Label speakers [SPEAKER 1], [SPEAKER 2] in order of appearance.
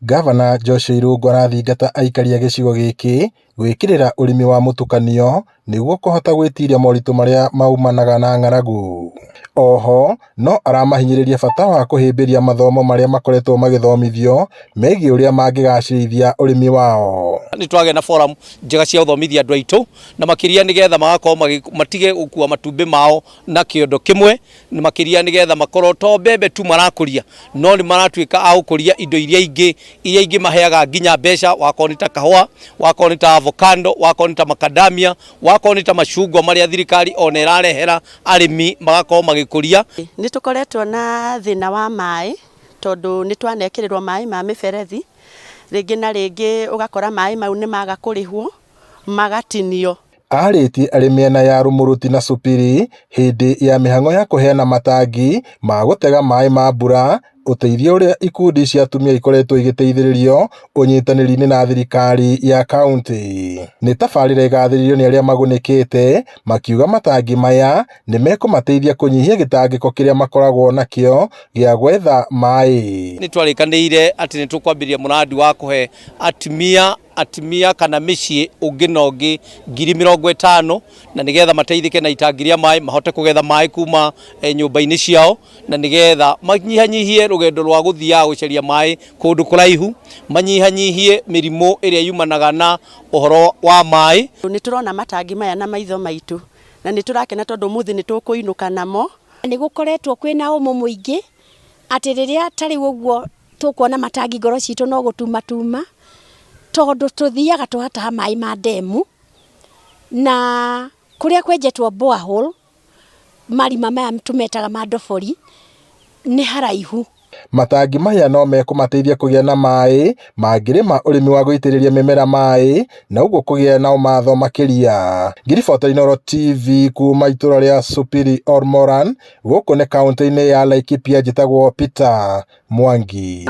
[SPEAKER 1] Gavana Joshua Irungu arathingata aikari a gĩcigo gĩkĩ gwĩkĩrĩra ũrĩmi wa mũtukanio nĩguo kũhota gwĩtiria moritũ marĩa maumanaga na ng'aragu. Oho no aramahinyĩrĩria bata wa kũhĩmbĩria mathomo marĩa makoretwo magĩthomithio megiĩ ũrĩa mangĩgacĩrithia ũrĩmi wao.
[SPEAKER 2] Nĩ twagĩa na forum njega cia gũthomithia andũ aitũ na makĩria nĩgetha magakorwo matige gũkua matumbĩ mao na kĩondo kĩmwe, makĩria nĩgetha makorwo to mbembe tu marakũria no nĩ maratuĩka a gũkũria indo iria ingĩ maheaga nginya mbeca, wakorwo nĩ ta kahũa, wakorwo nĩ ta avocado, wakorwo nĩ ta macadamia, wakorwo nĩ ta macungwa marĩa thirikari ona ĩrarehera arĩmi magakorwo magĩkũria.
[SPEAKER 3] Nĩ tũkoretwo na thĩna wa maĩ tondũ nĩ twanekĩrĩrwo maĩ ma mĩberethi, rĩngĩ na rĩngĩ ũgakora maĩ mau nĩ maga kũrĩhwo magatinio.
[SPEAKER 1] Arĩtie arĩ mĩena ya Rũmũrũti na Supiri hĩndĩ ya mĩhang'o ya kũheana matangi ma gũtega maĩ ma mbura, ũteithio ũrĩa ikundi cia atumia ikoretwo igĩteithĩrĩrio ũnyitanĩri-inĩ na thirikari ya kaunti. Nĩ tabarĩra ĩgathĩrĩirio nĩ arĩa magunĩkĩte, makiuga matangi maya nĩ mekũmateithia kũnyihia gĩtangĩko kĩrĩa makoragwo nakĩo gĩa gwetha maĩ.
[SPEAKER 2] Nĩ twarĩkanĩire atĩ nĩ tũkwambĩrĩria mũrandi wa kũhe atumia kana mĩciĩ ũngĩ na ũngĩ 50,000 na nĩgetha mateithĩke na itangi rĩa maĩ, mahote kũgetha maĩ kuma nyũmba-inĩ ciao, na nĩgetha manyihanyihie rũgendo rwa gũthiaga gũcaria maĩ kũndũ kũraihu, manyihanyihie mĩrimũ ĩrĩa yumanaga na ũhoro wa maĩ.
[SPEAKER 3] Nĩ tũrona matangi maya na maitho maitũ na nĩ tũrakena tondũ mũthĩ nĩ tũkũinũka namo.
[SPEAKER 4] Nĩ gũkoretwo kwĩna ũmũ mũingĩ atĩ rĩrĩa tarĩ ũguo tũkuona matangi ngoro citũ no gũtuma tondũ tũthiaga tũgataha maĩ ma ndemu na kũrĩa kwenjetwo borehole, marima maya tũmetaga ma ndobori, nĩ haraihu.
[SPEAKER 1] Matangi maya no mekũmateithia kũgĩa na maĩ mangĩrĩma ũrĩmi wa gũitĩrĩria mĩmera maĩ na ũguo kũgĩa na ũmatho makĩria. Ngiribota Inooro TV kuma itũra rĩa Supiri Ormoran, gũkũ nĩ kaunti-inĩ ya Laikipia, njĩtagwo Peter Mwangi.